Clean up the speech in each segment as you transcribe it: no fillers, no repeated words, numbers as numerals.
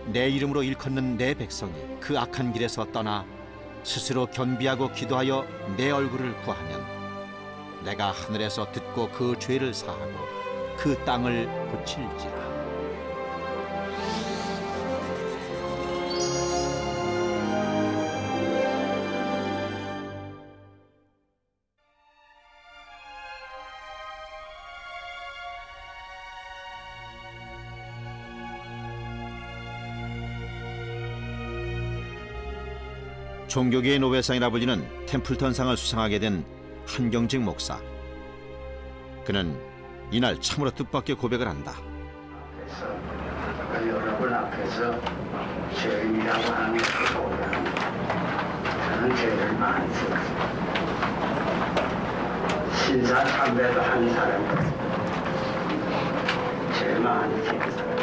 내 이름으로 일컫는 내 백성이 그 악한 길에서 떠나 스스로 겸비하고 기도하여 내 얼굴을 구하면 내가 하늘에서 듣고 그 죄를 사하고 그 땅을 고칠지라. 종교계의 노벨상이라 불리는 템플턴상을 수상하게 된 한경직 목사. 그는 이날 참으로 뜻밖의 고백을 한다. 여러분 앞에서 죄인이라고 하는 것을 고백합니다. 저는 죄를 많이 지었습니다. 신사참배도 한 사람이었습니다. 죄 많이 지은 사람.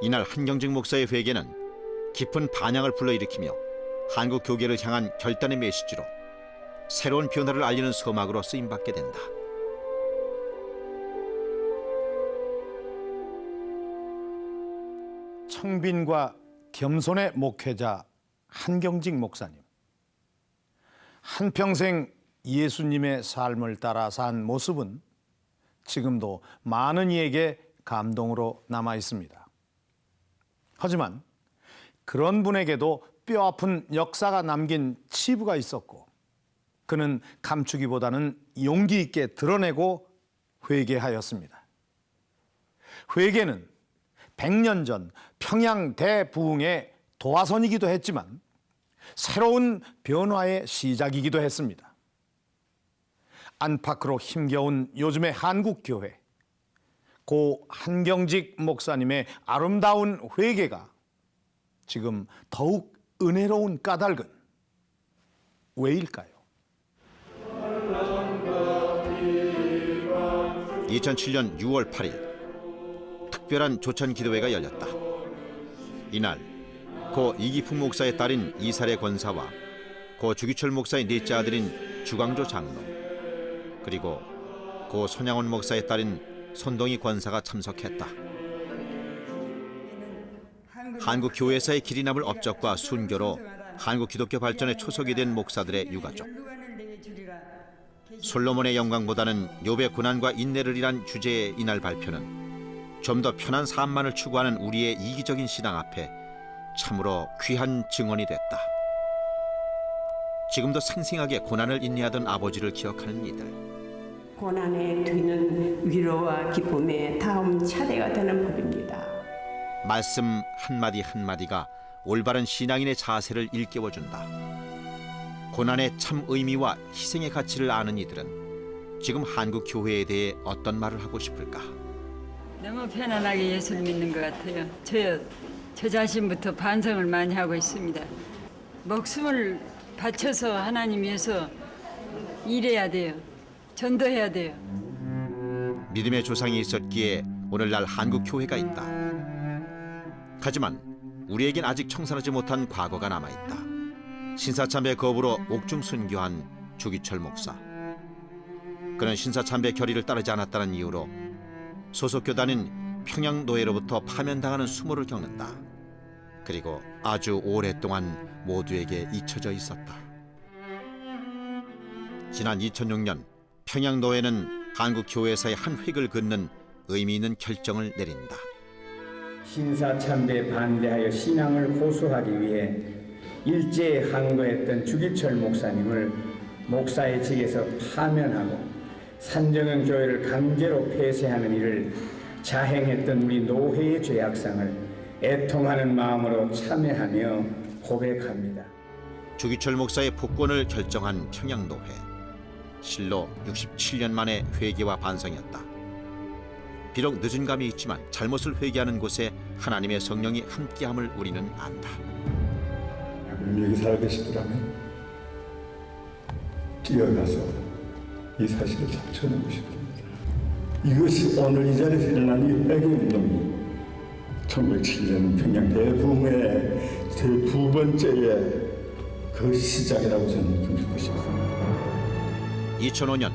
이날 한경직 목사의 회개는 깊은 반향을 불러일으키며 한국 교계를 향한 결단의 메시지로 새로운 변화를 알리는 서막으로 쓰임받게 된다. 청빈과 겸손의 목회자 한경직 목사님. 한평생 예수님의 삶을 따라 산 모습은 지금도 많은 이에게 감동으로 남아 있습니다. 하지만 그런 분에게도 뼈아픈 역사가 남긴 치부가 있었고 그는 감추기보다는 용기 있게 드러내고 회개하였습니다. 회개는 100년 전 평양 대부흥의 도화선이기도 했지만 새로운 변화의 시작이기도 했습니다. 안팎으로 힘겨운 요즘의 한국교회, 고 한경직 목사님의 아름다운 회개가 지금 더욱 은혜로운 까닭은 왜일까요? 2007년 6월 8일 특별한 조천 기도회가 열렸다. 이날 고 이기풍 목사의 딸인 이사례 권사와 고 주기철 목사의 넷째 아들인 주광조 장로, 그리고 고 손양원 목사의 딸인 손동희 권사가 참석했다. 한국 교회사의 길이 남을 업적과 순교로 한국 기독교 발전의 초석이 된 목사들의 유가족. 솔로몬의 영광보다는 욥의 고난과 인내를 이란 주제의 이날 발표는 좀 더 편한 삶만을 추구하는 우리의 이기적인 신앙 앞에 참으로 귀한 증언이 됐다. 지금도 생생하게 고난을 인내하던 아버지를 기억하는 이들. 고난의 뒤는 위로와 기쁨의 다음 차례가 되는 법입니다. 말씀 한마디 한마디가 올바른 신앙인의 자세를 일깨워준다. 고난의 참 의미와 희생의 가치를 아는 이들은 지금 한국 교회에 대해 어떤 말을 하고 싶을까? 너무 편안하게 예수를 믿는 것 같아요. 저 자신부터 반성을 많이 하고 있습니다. 목숨을 바쳐서 하나님 위해서 일해야 돼요. 전도해야 돼요. 믿음의 조상이 있었기에 오늘날 한국 교회가 있다. 하지만 우리에겐 아직 청산하지 못한 과거가 남아있다. 신사참배 거부로 옥중 순교한 주기철 목사. 그는 신사참배 결의를 따르지 않았다는 이유로 소속 교단인 평양노예로부터 파면당하는 수모를 겪는다. 그리고 아주 오랫동안 모두에게 잊혀져 있었다. 지난 2006년 평양노예는 한국 교회사의 한 획을 긋는 의미 있는 결정을 내린다. 신사참배에 반대하여 신앙을 호소하기 위해 일제에 항거했던 주기철 목사님을 목사의 직에서 파면하고 산정은 교회를 강제로 폐쇄하는 일을 자행했던 우리 노회의 죄악상을 애통하는 마음으로 참회하며 고백합니다. 주기철 목사의 복권을 결정한 평양노회. 실로 67년 만의 회개와 반성이었다. 비록 늦은 감이 있지만 잘못을 회개하는 곳에 하나님의 성령이 함께함을 우리는 안다. 여기 살아계시더라면 뛰어가서 이 사실을 감춰내고 싶습니다. 이것이 오늘 이 자리에서 일어난 이 회개운동이 1907년 평양 대부흥의 두 번째의 그 시작이라고 저는 믿고 싶습니다. 2005년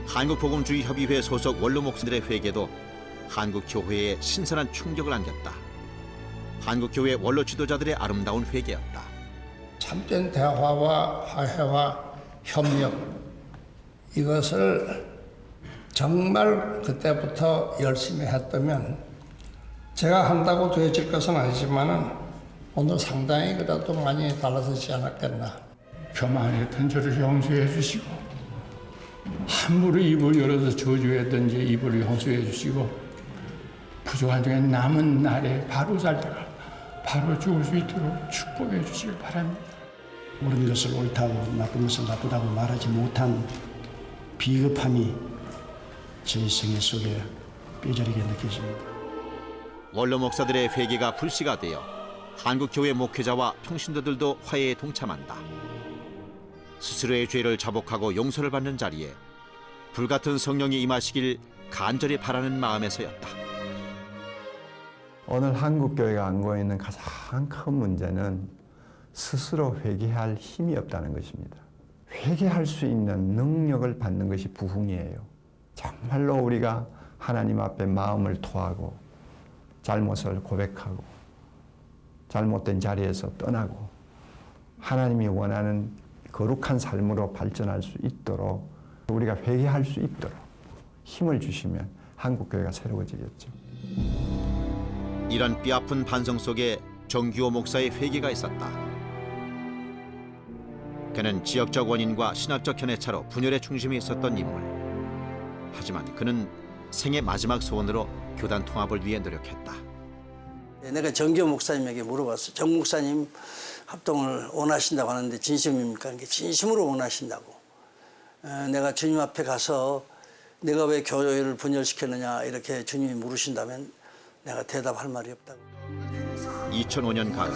한국복음주의협의회 소속 원로 목사들의 회개도 한국 교회에 신선한 충격을 안겼다. 한국교회 원로 지도자들의 아름다운 회개였다. 참된 대화와 화해와 협력, 이것을 정말 그때부터 열심히 했다면 제가 한다고 되어질 것은 아니지만 오늘 상당히 그래도 많이 달라지지 않았겠나. 교만했던 저를 용서해 주시고, 함부로 입을 열어서 저주했던 제 입을 용서해 주시고, 부족한 중에 남은 날에 바로 살다가 바로 죽을 수 있도록 축복해 주시길 바랍니다. 옳은 것을 옳다고 나쁜 것을 나쁘다고 말하지 못한 비겁함이 제 생애 속에 뼈저리게 느껴집니다. 원로 목사들의 회개가 불씨가 되어 한국교회 목회자와 평신도들도 화해에 동참한다. 스스로의 죄를 자복하고 용서를 받는 자리에 불같은 성령이 임하시길 간절히 바라는 마음에서였다. 오늘 한국교회가 안고 있는 가장 큰 문제는 스스로 회개할 힘이 없다는 것입니다. 회개할 수 있는 능력을 받는 것이 부흥이에요. 정말로 우리가 하나님 앞에 마음을 토하고 잘못을 고백하고 잘못된 자리에서 떠나고 하나님이 원하는 거룩한 삶으로 발전할 수 있도록 우리가 회개할 수 있도록 힘을 주시면 한국교회가 새로워지겠죠. 이런 뼈아픈 반성 속에 정규호 목사의 회개가 있었다. 그는 지역적 원인과 신학적 견해차로 분열의 중심에 있었던 인물. 하지만 그는 생애 마지막 소원으로 교단 통합을 위해 노력했다. 내가 정규호 목사님에게 물어봤어. 정 목사님 합동을 원하신다고 하는데 진심입니까? 그러니까 진심으로 원하신다고. 내가 주님 앞에 가서 내가 왜 교회를 분열시켰느냐 이렇게 주님이 물으신다면 내가 대답할 말이 없다고. 2005년 가을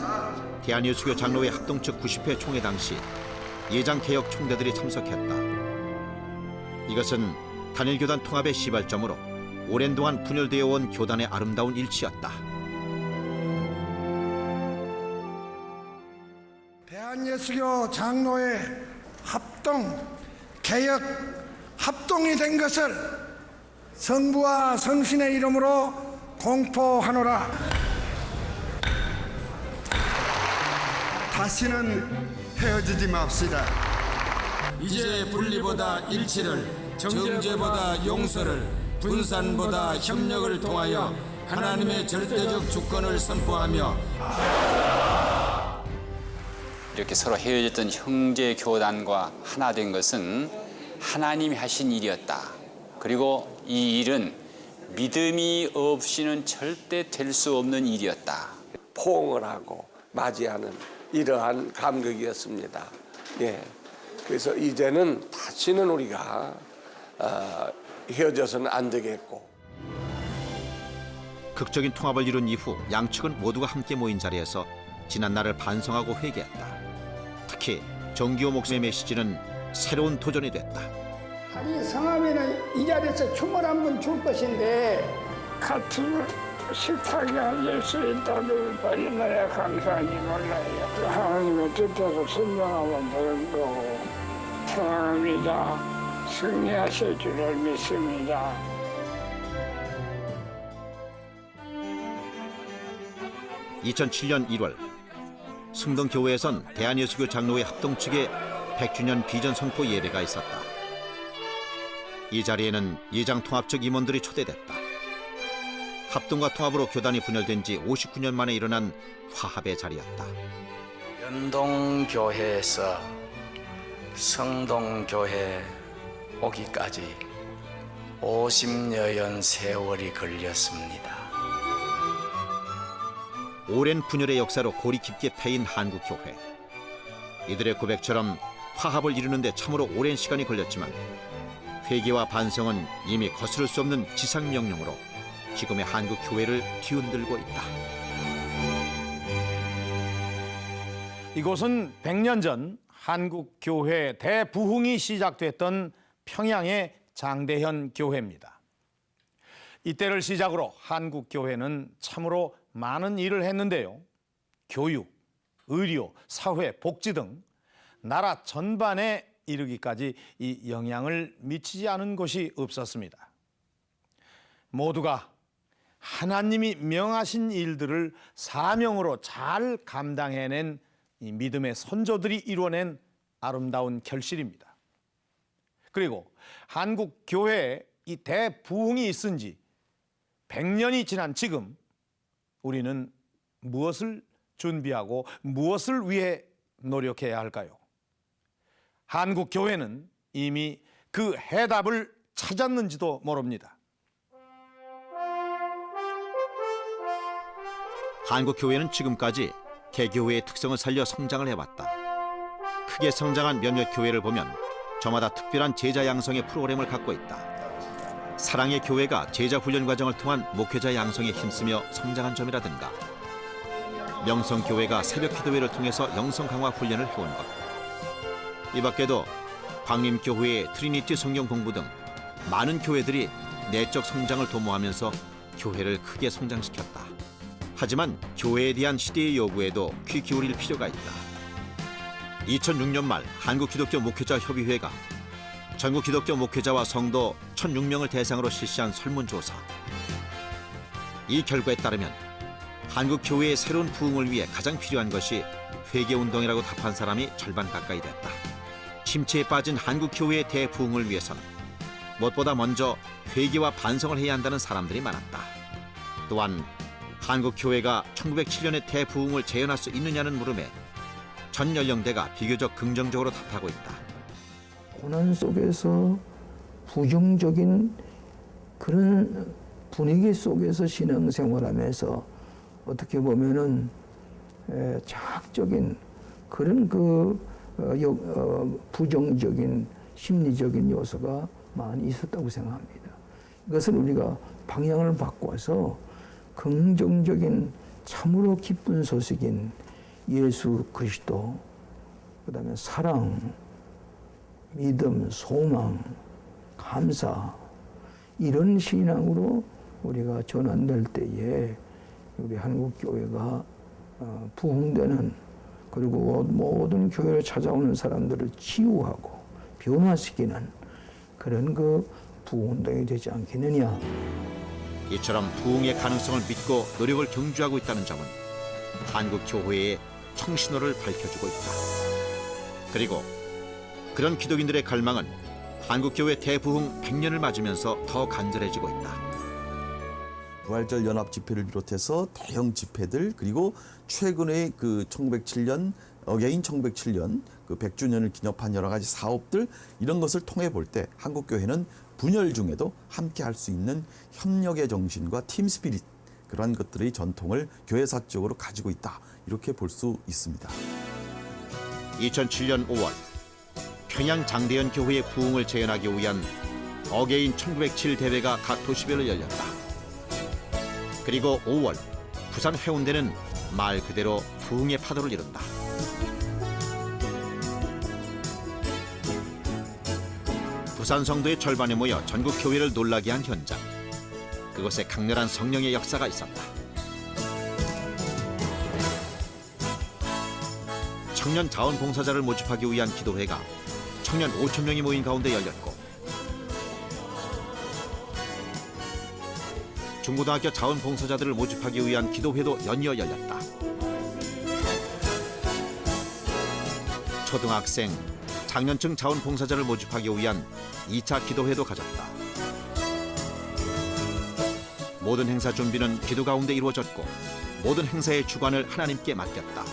대한예수교 장로회 합동 측 90회 총회 당시 예장개혁 총대들이 참석했다. 이것은 단일교단 통합의 시발점으로 오랜 동안 분열되어 온 교단의 아름다운 일치였다. 대한예수교 장로회 합동, 개혁, 합동이 된 것을 성부와 성신의 이름으로 공포하노라. 다시는 헤어지지 맙시다. 이제 분리보다 일치를, 정죄보다 용서를, 분산보다 협력을 통하여 하나님의 절대적 주권을 선포하며 이렇게 서로 헤어졌던 형제 교단과 하나 된 것은 하나님이 하신 일이었다. 그리고 이 일은 믿음이 없이는 절대 될 수 없는 일이었다. 포옹을 하고 맞이하는 이러한 감격이었습니다. 예. 그래서 이제는 다시는 우리가 헤어져서는 안 되겠고. 극적인 통합을 이룬 이후 양측은 모두가 함께 모인 자리에서 지난 날을 반성하고 회개했다. 특히 정규호 목사의 메시지는 새로운 도전이 됐다. 아니 성하면은 이 자리에서 춤을 한번 출 것인데 같은 식탁에 앉을 수 있다는 얼마나 감사한지 몰라요. 하나님의 뜻대로 순종하면 되는 거고 사랑합니다. 승리하실 줄을 믿습니다. (2007년 1월) 승동교회에선 대한예수교 장로회 합동 측의 100주년 비전 선포 예배가 있었다. 이 자리에는 예장 통합 측 임원들이 초대됐다. 합동과 통합으로 교단이 분열된 지 59년 만에 일어난 화합의 자리였다. 연동교회에서 성동교회 오기까지 50여년 세월이 걸렸습니다. 오랜 분열의 역사로 골이 깊게 패인 한국교회. 이들의 고백처럼 화합을 이루는 데 참으로 오랜 시간이 걸렸지만 회개와 반성은 이미 거스를 수 없는 지상명령으로 지금의 한국교회를 뒤흔들고 있다. 이곳은 100년 전 한국교회 대부흥이 시작됐던 평양의 장대현 교회입니다. 이때를 시작으로 한국교회는 참으로 많은 일을 했는데요. 교육, 의료, 사회, 복지 등 나라 전반에 이르기까지 이 영향을 미치지 않은 곳이 없었습니다. 모두가 하나님이 명하신 일들을 사명으로 잘 감당해낸 이 믿음의 선조들이 이뤄낸 아름다운 결실입니다. 그리고 한국 교회에 이 대부흥이 있은 지 100년이 지난 지금 우리는 무엇을 준비하고 무엇을 위해 노력해야 할까요? 한국 교회는 이미 그 해답을 찾았는지도 모릅니다. 한국 교회는 지금까지 개교회의 특성을 살려 성장을 해왔다. 크게 성장한 몇몇 교회를 보면 저마다 특별한 제자 양성의 프로그램을 갖고 있다. 사랑의 교회가 제자 훈련 과정을 통한 목회자 양성에 힘쓰며 성장한 점이라든가, 명성교회가 새벽 기도회를 통해서 영성 강화 훈련을 해온 것, 이 밖에도 광림교회의 트리니티 성경 공부 등 많은 교회들이 내적 성장을 도모하면서 교회를 크게 성장시켰다. 하지만 교회에 대한 시대의 요구에도 귀 기울일 필요가 있다. 2006년 말 한국기독교 목회자 협의회가 전국 기독교 목회자와 성도 1,006명을 대상으로 실시한 설문조사. 이 결과에 따르면 한국 교회의 새로운 부흥을 위해 가장 필요한 것이 회개운동이라고 답한 사람이 절반 가까이 됐다. 침체에 빠진 한국 교회의 대부흥을 위해서는 무엇보다 먼저 회개와 반성을 해야 한다는 사람들이 많았다. 또한 한국 교회가 1907년의 대부흥을 재현할 수 있느냐는 물음에 전 연령대가 비교적 긍정적으로 답하고 있다. 고난 속에서 부정적인 그런 분위기 속에서 신앙생활하면서 어떻게 보면은 자학적인 그런 부정적인 심리적인 요소가 많이 있었다고 생각합니다. 이것을 우리가 방향을 바꿔서 긍정적인 참으로 기쁜 소식인 예수 그리스도, 그다음에 사랑, 믿음, 소망, 감사, 이런 신앙으로 우리가 전환될 때에 우리 한국 교회가 부흥되는, 그리고 모든 교회를 찾아오는 사람들을 치유하고 변화시키는 그런 부흥운동이 되지 않겠느냐. 이처럼 부흥의 가능성을 믿고 노력을 경주하고 있다는 점은 한국 교회의 청신호를 밝혀주고 있다. 그리고 그런 기독인들의 갈망은 한국 교회 대부흥 100년을 맞으면서 더 간절해지고 있다. 부활절 연합 집회를 비롯해서 대형 집회들, 그리고 최근에 1907년 어게인 1907년 100주년을 기념한 여러 가지 사업들, 이런 것을 통해 볼 때 한국 교회는 분열 중에도 함께 할 수 있는 협력의 정신과 팀 스피릿, 그런 것들의 전통을 교회사적으로 가지고 있다, 이렇게 볼 수 있습니다. 2007년 5월 평양 장대현 교회의 부흥을 재현하기 위한 어게인 1907 대회가 각 도시별로 열렸다. 그리고 5월 부산 해운대는 말 그대로 부흥의 파도를 이룬다. 부산 성도의 절반이 모여 전국 교회를 놀라게 한 현장. 그곳에 강렬한 성령의 역사가 있었다. 청년 자원봉사자를 모집하기 위한 기도회가 청년 5,000명이 모인 가운데 열렸고, 중고등학교 자원봉사자들을 모집하기 위한 기도회도 연이어 열렸다. 초등학생, 장년층 자원봉사자를 모집하기 위한 2차 기도회도 가졌다. 모든 행사 준비는 기도 가운데 이루어졌고 모든 행사의 주관을 하나님께 맡겼다.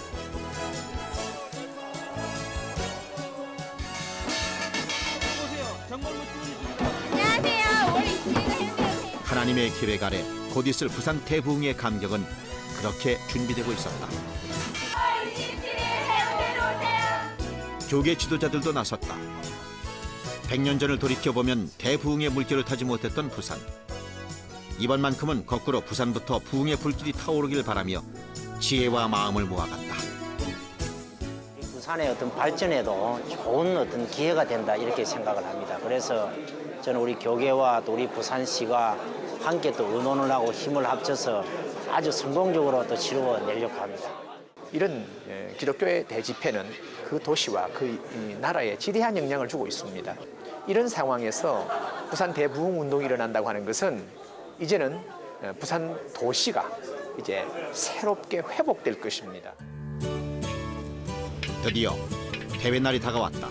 하나님의 계획 아래 곧 있을 부산 대부흥의 감격은 그렇게 준비되고 있었다. 교계 지도자들도 나섰다. 100년 전을 돌이켜보면 대부흥의 물결을 타지 못했던 부산. 이번만큼은 거꾸로 부산부터 부흥의 불길이 타오르길 바라며 지혜와 마음을 모아갔다. 부산의 어떤 발전에도 좋은 어떤 기회가 된다, 이렇게 생각을 합니다. 그래서 저는 우리 교계와 또 우리 부산시가 함께 또 의논을 하고 힘을 합쳐서 아주 성공적으로 또 치루어내려고 합니다. 이런 기독교의 대집회는 그 도시와 그 나라에 지대한 영향을 주고 있습니다. 이런 상황에서 부산 대부흥 운동이 일어난다고 하는 것은 이제는 부산 도시가 이제 새롭게 회복될 것입니다. 드디어 대회 날이 다가왔다.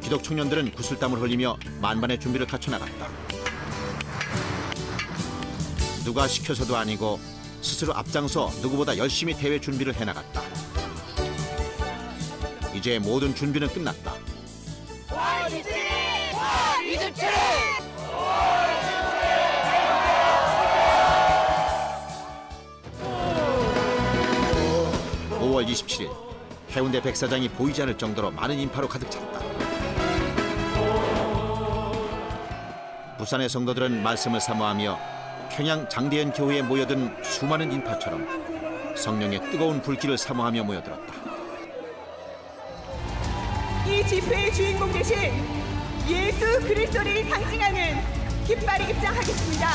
기독 청년들은 구슬땀을 흘리며 만반의 준비를 갖춰 나갔다. 누가 시켜서도 아니고 스스로 앞장서 누구보다 열심히 대회 준비를 해나갔다. 이제 모든 준비는 끝났다. 5월 27일 해운대 백사장이 보이지 않을 정도로 많은 인파로 가득 찼다. 부산의 성도들은 말씀을 사모하며 평양 장대현 교회에 모여든 수많은 인파처럼 성령의 뜨거운 불길을 사모하며 모여들었다. 이 집회의 주인공 되신 예수 그리스도를 상징하는 깃발이 입장하겠습니다.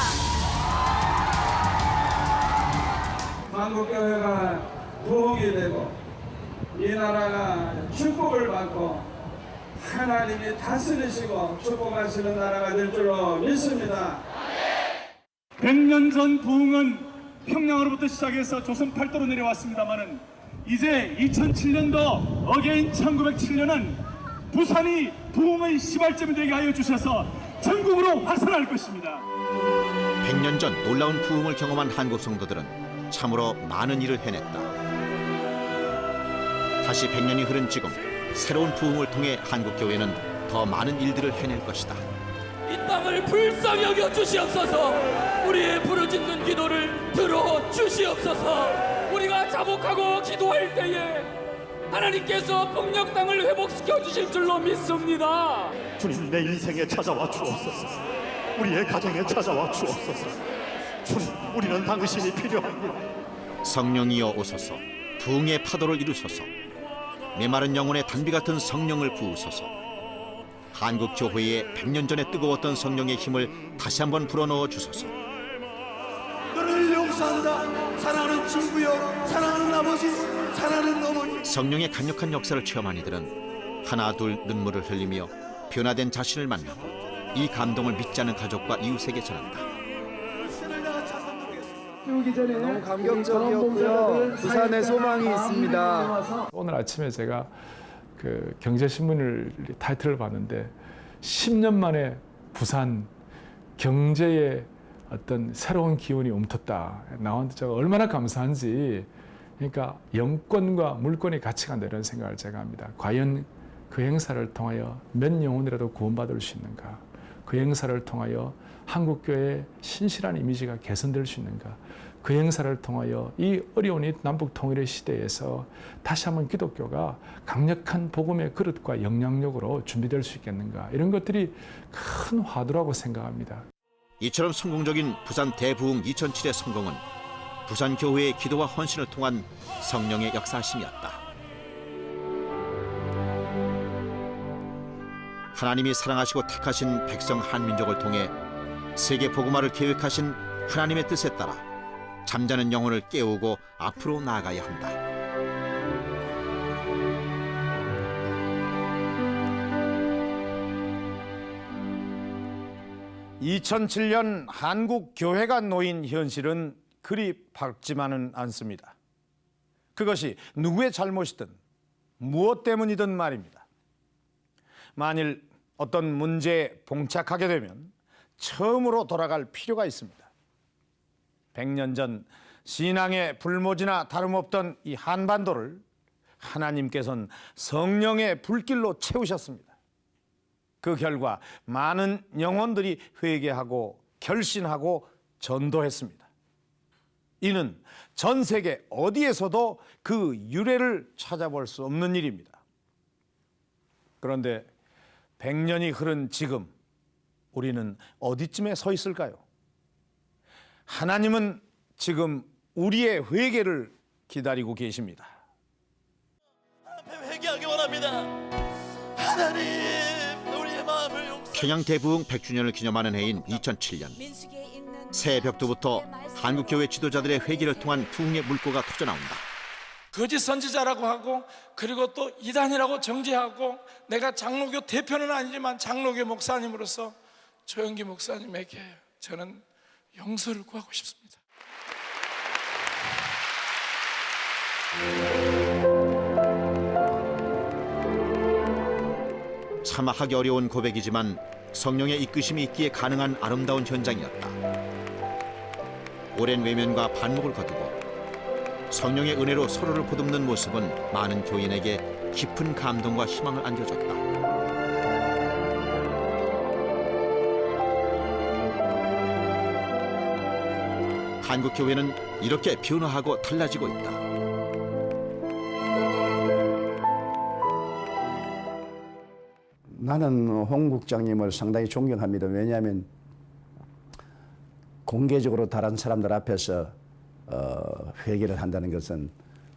한국교회가 부흥이 되고 이 나라가 축복을 받고 하나님이 다스리시고 축복하시는 나라가 될 줄로 믿습니다. 100년 전 부흥은 평양으로부터 시작해서 조선 팔도로 내려왔습니다마는 이제 2007년도 어게인 1907년은 부산이 부흥의 시발점이 되게 하여 주셔서 전국으로 확산할 것입니다. 100년 전 놀라운 부흥을 경험한 한국 성도들은 참으로 많은 일을 해냈다. 다시 100년이 흐른 지금 새로운 부흥을 통해 한국교회는 더 많은 일들을 해낼 것이다. 이 땅을 불쌍히 여겨 주시옵소서. 우리의 부르짖는 기도를 들어 주시옵소서. 우리가 자복하고 기도할 때에 하나님께서 폭력 땅을 회복시켜 주실 줄로 믿습니다. 주님, 내 인생에 찾아와 주옵소서. 우리의 가정에 찾아와 주옵소서. 주님, 우리는 당신이 필요합니다. 성령이여 오소서. 부흥의 파도를 이루소서. 메마른 영혼의 단비 같은 성령을 부으소서. 한국 교회에 100년 전에 뜨거웠던 성령의 힘을 다시 한번 불어넣어 주소서. 너를 용서한다. 사랑하는 친구여, 사랑하는 아버지, 사랑하는 어머니. 성령의 강력한 역사를 체험한 이들은 하나 둘 눈물을 흘리며 변화된 자신을 만나고 이 감동을 믿지 않은 가족과 이웃에게 전한다. 너무 감격적이었고요. 부산에 소망이 있습니다. 오늘 아침에 제가 그 경제신문을 타이틀을 봤는데 10년 만에 부산 경제의 어떤 새로운 기운이 움텄다 나왔는데 제가 얼마나 감사한지. 그러니까 영권과 물권이 같이 간다 이런 생각을 제가 합니다. 과연 그 행사를 통하여 몇 영혼이라도 구원받을 수 있는가? 그 행사를 통하여 한국교회의 신실한 이미지가 개선될 수 있는가? 그 행사를 통하여 이 어려운 남북 통일의 시대에서 다시 한번 기독교가 강력한 복음의 그릇과 영향력으로 준비될 수 있겠는가? 이런 것들이 큰 화두라고 생각합니다. 이처럼 성공적인 부산 대부흥 2007의 성공은 부산 교회의 기도와 헌신을 통한 성령의 역사심이었다. 하나님이 사랑하시고 택하신 백성 한민족을 통해 세계 복음화를 계획하신 하나님의 뜻에 따라 잠자는 영혼을 깨우고 앞으로 나아가야 한다. (2007년) 한국 교회가 놓인 현실은 그리 밝지만은 않습니다. 그것이 누구의 잘못이든 무엇 때문이든 말입니다. 만일 어떤 문제에 봉착하게 되면 처음으로 돌아갈 필요가 있습니다. 100년 전 신앙의 불모지나 다름없던 이 한반도를 하나님께서는 성령의 불길로 채우셨습니다. 그 결과 많은 영혼들이 회개하고 결신하고 전도했습니다. 이는 전 세계 어디에서도 그 유래를 찾아볼 수 없는 일입니다. 그런데 100년이 흐른 지금 우리는 어디쯤에 서 있을까요? 하나님은 지금 우리의 회개를 기다리고 계십니다. 회개하기 원합니다. 하나님, 우리의 마음을 용서. 평양 대부흥 100주년을 기념하는 해인 2007년 새해 벽두부터 한국교회 지도자들의 회개를 통한 부흥의 물꼬가 터져나온다. 거짓 선지자라고 하고 그리고 또 이단이라고 정죄하고 내가 장로교 대표는 아니지만 장로교 목사님으로서 조영기 목사님에게 저는 용서를 구하고 싶습니다. 참 하기 어려운 고백이지만 성령의 이끄심이 있기에 가능한 아름다운 현장이었다. 오랜 외면과 반목을 거두고 성령의 은혜로 서로를 보듬는 모습은 많은 교인에게 깊은 감동과 희망을 안겨줬다. 한국교회는 이렇게 변화하고 달라지고 있다. 나는 홍 국장님을 상당히 존경합니다. 왜냐하면 공개적으로 다른 사람들 앞에서 회개를 한다는 것은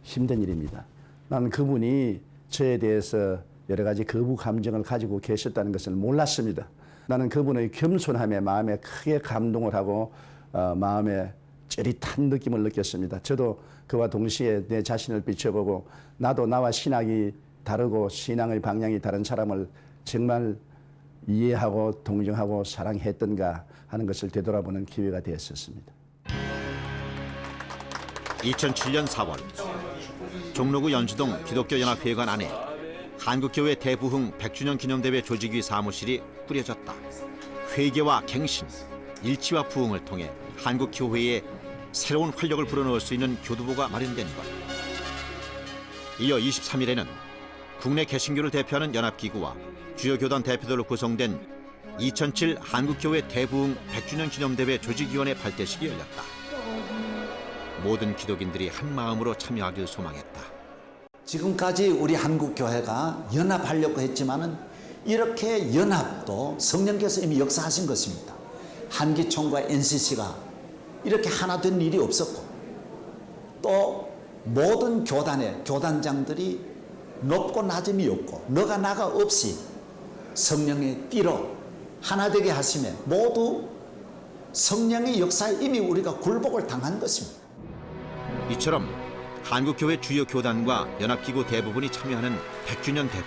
힘든 일입니다. 나는 그분이 저에 대해서 여러 가지 거부 감정을 가지고 계셨다는 것을 몰랐습니다. 나는 그분의 겸손함에 마음에 크게 감동을 하고 마음에 찌릿한 느낌을 느꼈습니다. 저도 그와 동시에 내 자신을 비춰보고 나도 나와 신학이 다르고 신앙의 방향이 다른 사람을 정말 이해하고 동정하고 사랑했던가 하는 것을 되돌아보는 기회가 되었었습니다. 2007년 4월 종로구 연수동 기독교연합회관 안에 한국교회 대부흥 100주년 기념대회 조직위 사무실이 꾸려졌다. 회개와 갱신, 일치와 부흥을 통해 한국교회에 새로운 활력을 불어넣을 수 있는 교두보가 마련된 것. 이어 23일에는 국내 개신교를 대표하는 연합기구와 주요 교단 대표들로 구성된 2007 한국교회 대부흥 100주년 기념대회 조직위원회 발대식이 열렸다. 모든 기독인들이 한 마음으로 참여하길 소망했다. 지금까지 우리 한국교회가 연합하려고 했지만은 이렇게 연합도 성령께서 이미 역사하신 것입니다. 한기총과 NCC가 이렇게 하나 된 일이 없었고 또 모든 교단의 교단장들이 높고 낮음이 없고 너가 나가 없이 성령의 띠로 하나 되게 하시며 모두 성령의 역사에 이미 우리가 굴복을 당한 것입니다. 이처럼 한국교회 주요 교단과 연합기구 대부분이 참여하는 100주년 대회.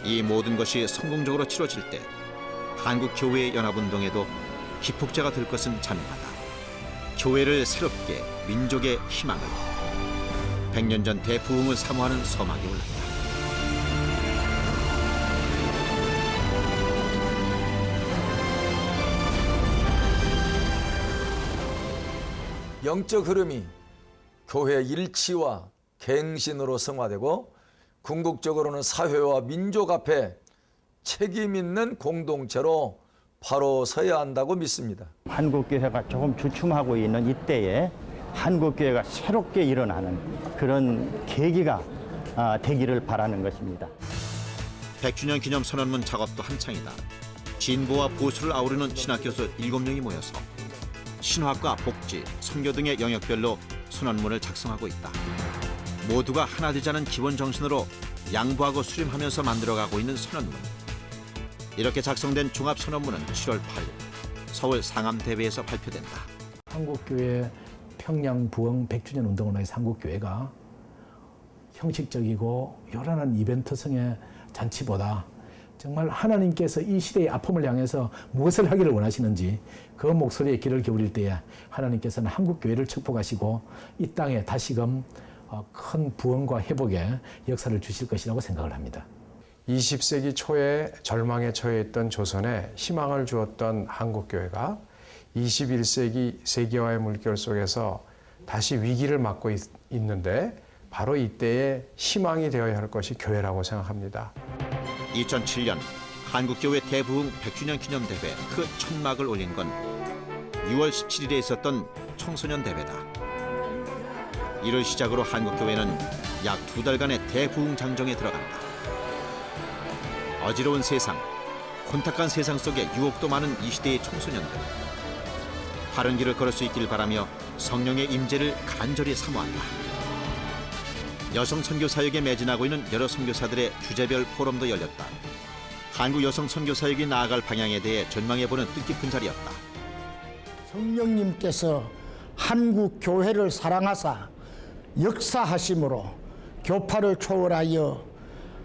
이 모든 것이 성공적으로 치러질 때 한국교회의 연합운동에도 기폭제가 될 것은 자명하다. 교회를 새롭게 민족의 희망을 100년 전 대부흥을 사모하는 서막이 올랐다. 영적 흐름이 교회 일치와 갱신으로 성화되고 궁극적으로는 사회와 민족 앞에 책임 있는 공동체로 바로 서야 한다고 믿습니다. 한국교회가 조금 주춤하고 있는 이때에 한국교회가 새롭게 일어나는 그런 계기가 되기를 바라는 것입니다. 100주년 기념 선언문 작업도 한창이다. 진보와 보수를 아우르는 신학교수 7명이 모여서 신학과 복지, 선교 등의 영역별로 선언문을 작성하고 있다. 모두가 하나 되자는 기본 정신으로 양보하고 수렴하면서 만들어가고 있는 선언문. 이렇게 작성된 종합선언문은 7월 8일 서울 상암대회에서 발표된다. 한국교회 평양 부흥 100주년 운동을 위해서 한국교회가 형식적이고 요란한 이벤트성의 잔치보다 정말 하나님께서 이 시대의 아픔을 향해서 무엇을 하기를 원하시는지 그 목소리에 귀를 기울일 때에 하나님께서는 한국교회를 축복하시고 이 땅에 다시금 큰 부흥과 회복의 역사를 주실 것이라고 생각을 합니다. 20세기 초에 절망에 처해 있던 조선에 희망을 주었던 한국교회가 21세기 세계화의 물결 속에서 다시 위기를 맞고 있는데 바로 이때에 희망이 되어야 할 것이 교회라고 생각합니다. 2007년 한국교회 대부흥 100주년 기념대회 그 첫막을 올린 건 6월 17일에 있었던 청소년 대회다. 이를 시작으로 한국교회는 약 2달간의 대부흥 장정에 들어간다. 어지러운 세상, 혼탁한 세상 속에 유혹도 많은 이 시대의 청소년들. 바른 길을 걸을 수 있길 바라며 성령의 임재를 간절히 사모한다. 여성 선교 사역에 매진하고 있는 여러 선교사들의 주제별 포럼도 열렸다. 한국 여성 선교 사역이 나아갈 방향에 대해 전망해보는 뜻깊은 자리였다. 성령님께서 한국 교회를 사랑하사 역사하심으로 교파를 초월하여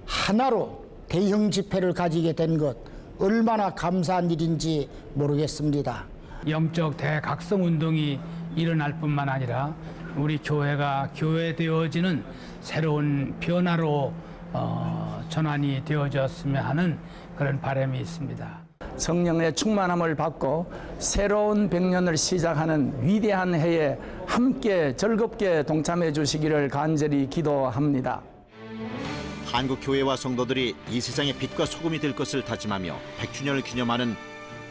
하나로 대형 집회를 가지게 된 것 얼마나 감사한 일인지 모르겠습니다. 영적 대각성 운동이 일어날 뿐만 아니라 우리 교회가 교회되어지는 새로운 변화로 전환이 되어졌으면 하는 그런 바람이 있습니다. 성령의 충만함을 받고 새로운 100년을 시작하는 위대한 해에 함께 즐겁게 동참해 주시기를 간절히 기도합니다. 한국 교회와 성도들이 이 세상의 빛과 소금이 될 것을 다짐하며 100주년을 기념하는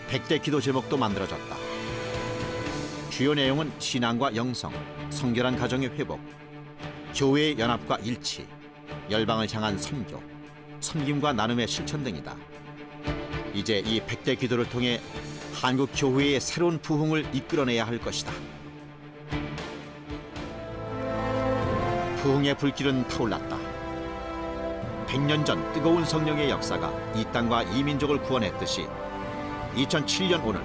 100대 기도 제목도 만들어졌다. 주요 내용은 신앙과 영성, 성결한 가정의 회복, 교회의 연합과 일치, 열방을 향한 선교, 섬김과 나눔의 실천 등이다. 이제 이 100대 기도를 통해 한국 교회의 새로운 부흥을 이끌어내야 할 것이다. 부흥의 불길은 타올랐다. 100년 전 뜨거운 성령의 역사가 이 땅과 이 민족을 구원했듯이 2007년 오늘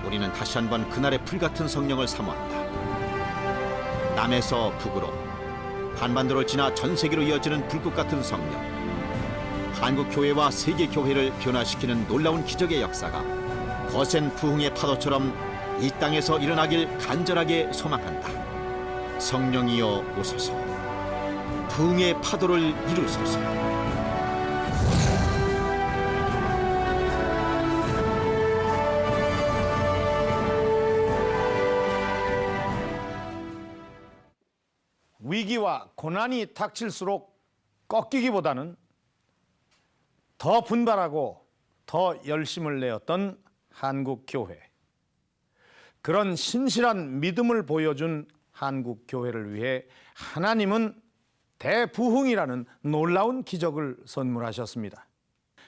우리는 다시 한번 그날의 불같은 성령을 사모한다. 남에서 북으로 한반도를 지나 전 세계로 이어지는 불꽃 같은 성령. 한국 교회와 세계 교회를 변화시키는 놀라운 기적의 역사가 거센 부흥의 파도처럼 이 땅에서 일어나길 간절하게 소망한다. 성령이여 오소서. 부흥의 파도를 이루소서. 위기와 고난이 닥칠수록 꺾이기보다는 더 분발하고 더 열심을 내었던 한국 교회. 그런 신실한 믿음을 보여준 한국 교회를 위해 하나님은 대부흥이라는 놀라운 기적을 선물하셨습니다.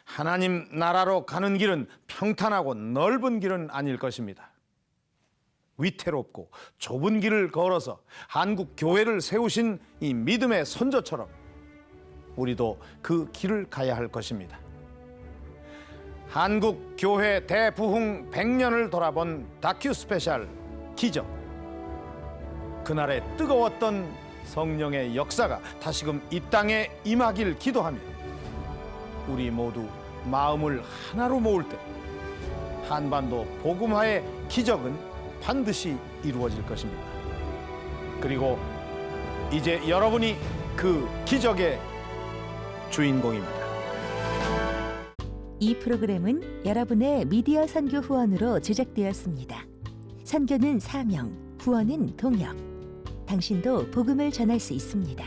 하나님 나라로 가는 길은 평탄하고 넓은 길은 아닐 것입니다. 위태롭고 좁은 길을 걸어서 한국 교회를 세우신 이 믿음의 선조처럼 우리도 그 길을 가야 할 것입니다. 한국 교회 대부흥 100년을 돌아본 다큐 스페셜 기적. 그날의 뜨거웠던 성령의 역사가 다시금 이 땅에 임하길 기도하며 우리 모두 마음을 하나로 모을 때 한반도 복음화의 기적은 반드시 이루어질 것입니다. 그리고 이제 여러분이 그 기적의 주인공입니다. 이 프로그램은 여러분의 미디어 선교 후원으로 제작되었습니다. 선교는 사명, 후원은 동역. 당신도 복음을 전할 수 있습니다.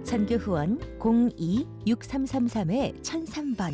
선교 후원 02-6333-1003번.